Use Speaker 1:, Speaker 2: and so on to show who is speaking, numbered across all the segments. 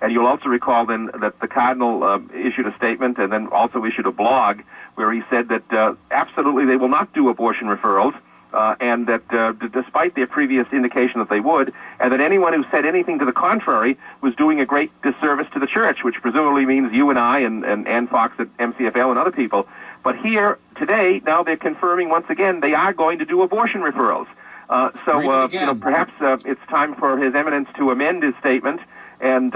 Speaker 1: And you'll also recall then that the Cardinal issued a statement and then also issued a blog where he said that absolutely they will not do abortion referrals, and that despite their previous indication that they would, and that anyone who said anything to the contrary was doing a great disservice to the Church, which presumably means you and I and Ann Fox at MCFL and other people. But here, today, now they're confirming once again they are going to do abortion referrals. Perhaps it's time for His Eminence to amend his statement and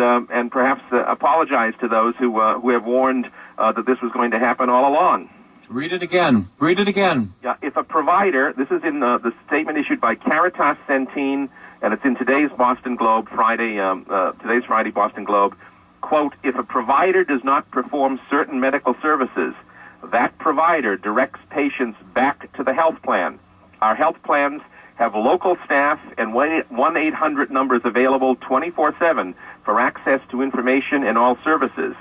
Speaker 1: perhaps apologize to those who have warned that this was going to happen all along.
Speaker 2: Read it again. Read it again.
Speaker 1: Yeah, if a provider, this is in the statement issued by Caritas Centene, and it's in today's Boston Globe, today's Friday Boston Globe, quote, if a provider does not perform certain medical services, that provider directs patients back to the health plan. Our health plans have local staff and 1-800 numbers available 24/7 for access to information and all services.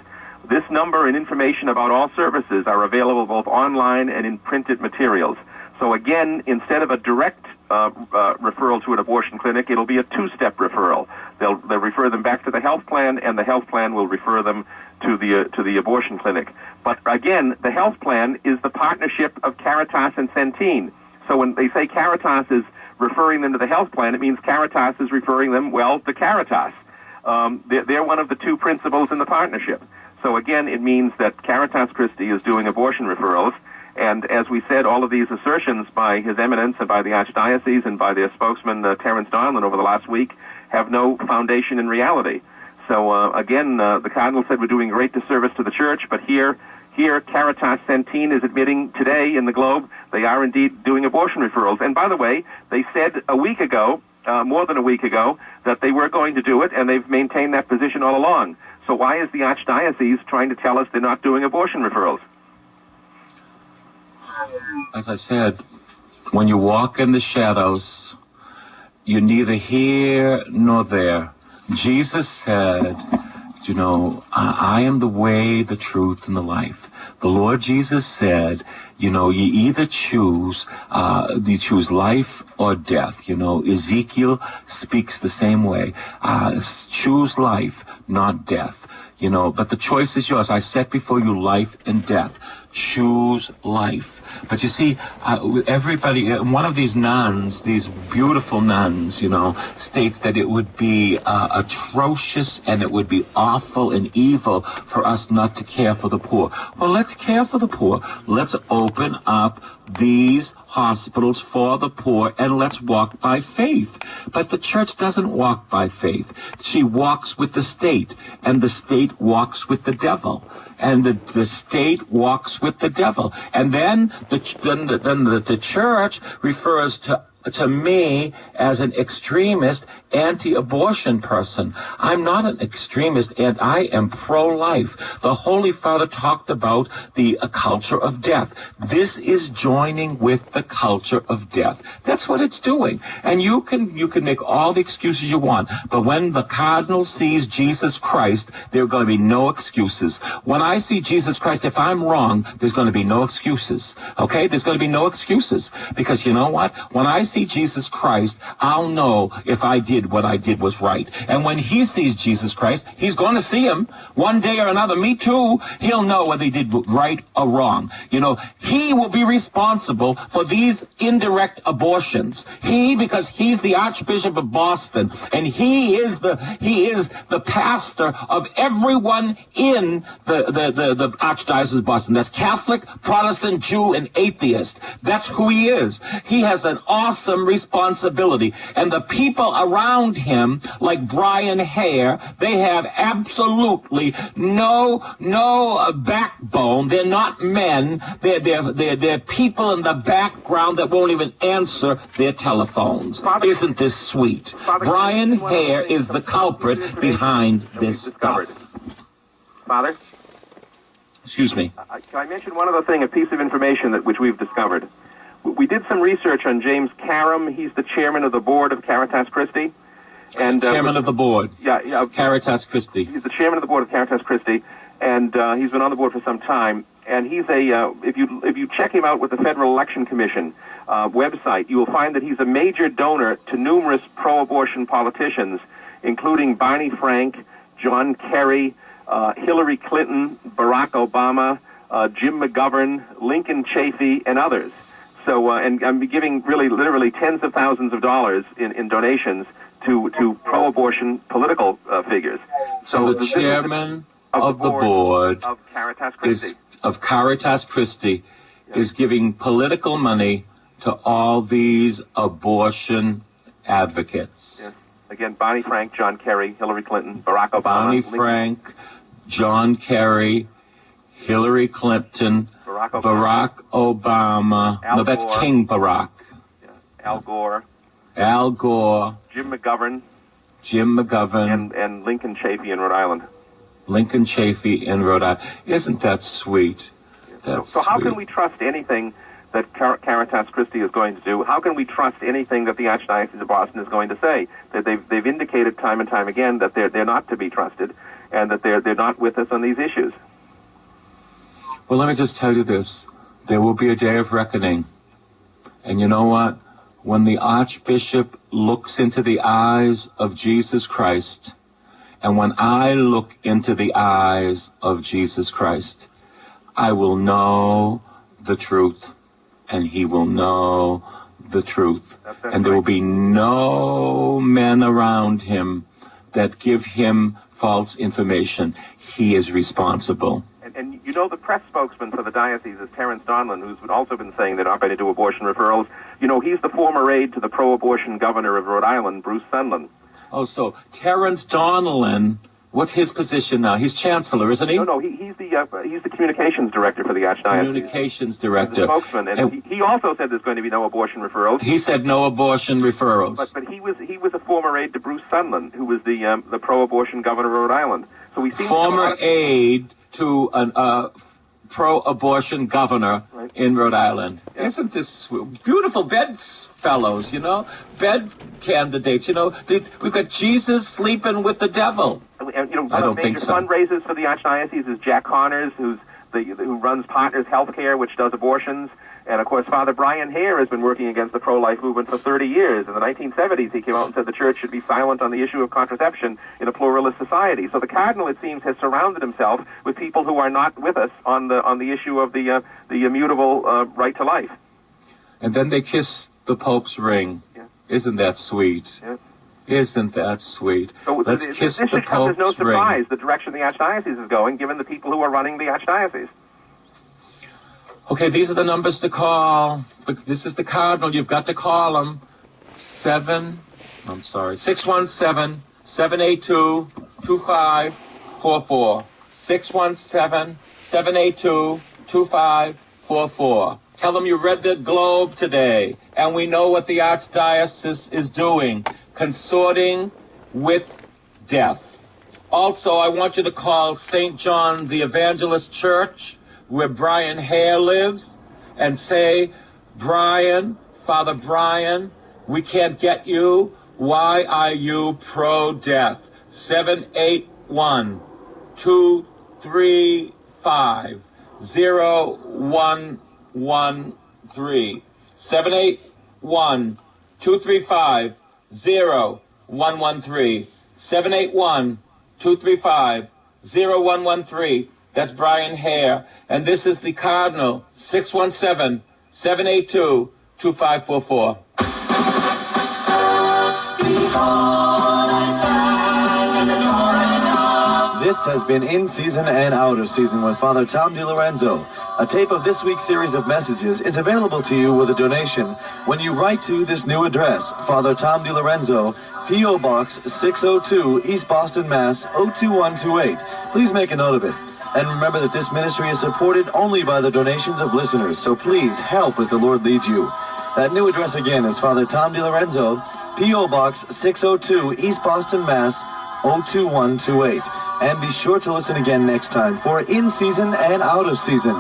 Speaker 1: This number and information about all services are available both online and in printed materials. So again, instead of a direct referral to an abortion clinic, it'll be a two-step referral. They'll refer them back to the health plan, and the health plan will refer them to the abortion clinic. But again, the health plan is the partnership of Caritas and Centene. So when they say Caritas is referring them to the health plan, it means Caritas is referring them, well, to Caritas. They're one of the two principals in the partnership. So again, it means that Caritas Christi is doing abortion referrals, and as we said, all of these assertions by His Eminence and by the Archdiocese and by their spokesman, Terence Donlan, over the last week, have no foundation in reality. So again, the Cardinal said we're doing great disservice to the Church, but here Caritas Centene is admitting today in the Globe they are indeed doing abortion referrals. And by the way, they said a week ago, more than a week ago, that they were going to do it, and they've maintained that position all along. So why is the Archdiocese trying to tell us they're not doing abortion referrals?
Speaker 2: As I said, when you walk in the shadows, you're neither here nor there. Jesus said, you know, I am the way, the truth, and the life. The Lord Jesus said, you know, you either choose life or death. You know, Ezekiel speaks the same way. Choose life, not death. You know, but the choice is yours. I set before you life and death. Choose life. But you see, everybody, one of these nuns, these beautiful nuns, you know, states that it would be atrocious and it would be awful and evil for us not to care for the poor. Well, let's care for the poor. Let's open up these hospitals for the poor, and let's walk by faith. But the Church doesn't walk by faith. She walks with the state, and the state walks with the devil, and the state walks with the devil. And then the Church refers to me as an extremist, anti-abortion person. I'm not an extremist, and I am pro-life. The Holy Father talked about the culture of death. This is joining with the culture of death. That's what it's doing. And you can make all the excuses you want, but when the Cardinal sees Jesus Christ, there are going to be no excuses. When I see Jesus Christ, if I'm wrong, there's going to be no excuses. Okay? There's going to be no excuses. Because you know what? When I see Jesus Christ, I'll know if I did what I did was right. And when he sees Jesus Christ, he's going to see him one day or another. Me too. He'll know whether he did right or wrong. You know, he will be responsible for these indirect abortions. Because he's the Archbishop of Boston, and he is the pastor of everyone in the Archdiocese of Boston. That's Catholic, Protestant, Jew, and atheist. That's who he is. He has an awesome responsibility, and the people around him, like Brian Hare, they have absolutely no backbone. They're not men. They're people in the background that won't even answer their telephones. Father, isn't this sweet? Father, Brian Hare is the culprit behind this stuff.
Speaker 1: Father?
Speaker 2: Excuse me.
Speaker 1: Can I mention one other thing, a piece of information which we've discovered? We did some research on James Karam. He's the chairman of the board of Caritas Christi. And
Speaker 2: chairman of the board.
Speaker 1: Yeah.
Speaker 2: Caritas Christi.
Speaker 1: He's the chairman of the board of Caritas Christi, and he's been on the board for some time. And he's if you check him out with the Federal Election Commission website, you will find that he's a major donor to numerous pro-abortion politicians, including Barney Frank, John Kerry, Hillary Clinton, Barack Obama, Jim McGovern, Lincoln Chafee, and others. So, and I'm giving literally tens of thousands of dollars in donations to pro-abortion political figures.
Speaker 2: So the chairman of the board
Speaker 1: of Caritas
Speaker 2: Christi is giving political money to all these abortion advocates.
Speaker 1: Yes. Again, Bonnie Frank, John Kerry, Hillary Clinton, Barack Obama.
Speaker 2: Bonnie Frank, John Kerry, Hillary Clinton, Barack Obama.
Speaker 1: Al
Speaker 2: No, that's
Speaker 1: Gore.
Speaker 2: King Barack.
Speaker 1: Yeah. Al Gore.
Speaker 2: Al Gore.
Speaker 1: Jim McGovern.
Speaker 2: And
Speaker 1: Lincoln Chafee in Rhode Island.
Speaker 2: Lincoln Chafee in Rhode Island. Isn't that sweet? That's
Speaker 1: so how
Speaker 2: sweet.
Speaker 1: can we trust anything that Caritas Christi is going to do? How can we trust anything that the Archdiocese of Boston is going to say? That they've indicated time and time again that they're not to be trusted, and that they're not with us on these issues.
Speaker 2: Well, let me just tell you this. There will be a day of reckoning. And you know what? When the Archbishop looks into the eyes of Jesus Christ, and when I look into the eyes of Jesus Christ, I will know the truth, and he will know the truth. And there will be no men around him that give him false information. He is responsible.
Speaker 1: And you know, the press spokesman for the diocese is Terence Donlan, who's also been saying they're not going to do abortion referrals. You know, he's the former aide to the pro-abortion governor of Rhode Island, Bruce Sunland.
Speaker 2: Oh, so Terence Donlan, what's his position now? He's chancellor, isn't he?
Speaker 1: No, he's the communications director for the Archdiocese.
Speaker 2: Communications director.
Speaker 1: He's the spokesman, and he also said there's going to be no abortion referrals.
Speaker 2: He said no abortion referrals.
Speaker 1: But he was a former aide to Bruce Sunland, who was the pro-abortion governor of Rhode Island. So we see
Speaker 2: former aide to a pro-abortion governor in Rhode Island. Yeah. Isn't this beautiful? Bedfellows, you know, bed candidates, you know. We've got Jesus sleeping with the devil.
Speaker 1: And, you know,
Speaker 2: I don't think so.
Speaker 1: Fundraisers for the Archdiocese is Jack Connors, who runs Partners Healthcare, which does abortions. And, of course, Father Brian Hare has been working against the pro-life movement for 30 years. In the 1970s, he came out and said the Church should be silent on the issue of contraception in a pluralist society. So the Cardinal, it seems, has surrounded himself with people who are not with us on the issue of the immutable right to life.
Speaker 2: And then they kiss the Pope's ring. Yeah. Isn't that sweet?
Speaker 1: Yeah.
Speaker 2: Isn't that sweet?
Speaker 1: So
Speaker 2: let's kiss the Pope's ring.
Speaker 1: There's no surprise the direction the Archdiocese is going, given the people who are running the Archdiocese.
Speaker 2: Okay, these are the numbers to call. This is the Cardinal. You've got to call him. 617-782-2544. 617-782-2544. Tell them you read the Globe today, and we know what the Archdiocese is doing, consorting with death. Also, I want you to call St. John the Evangelist Church, where Brian Hare lives, and say, Brian, Father Brian, we can't get you. Why are you pro-death? 781-235-0113. 781-235-0113. 781-235-0113. That's Brian Hare. And this is the Cardinal, 617-782-2544.
Speaker 3: This has been In Season and Out of Season with Father Tom DiLorenzo. A tape of this week's series of messages is available to you with a donation when you write to this new address, Father Tom DiLorenzo, P.O. Box 602, East Boston, Mass. 02128. Please make a note of it. And remember that this ministry is supported only by the donations of listeners, so please help as the Lord leads you. That new address again is Father Tom DiLorenzo, P.O. Box 602, East Boston, Mass. 02128. And be sure to listen again next time for In Season and Out of Season.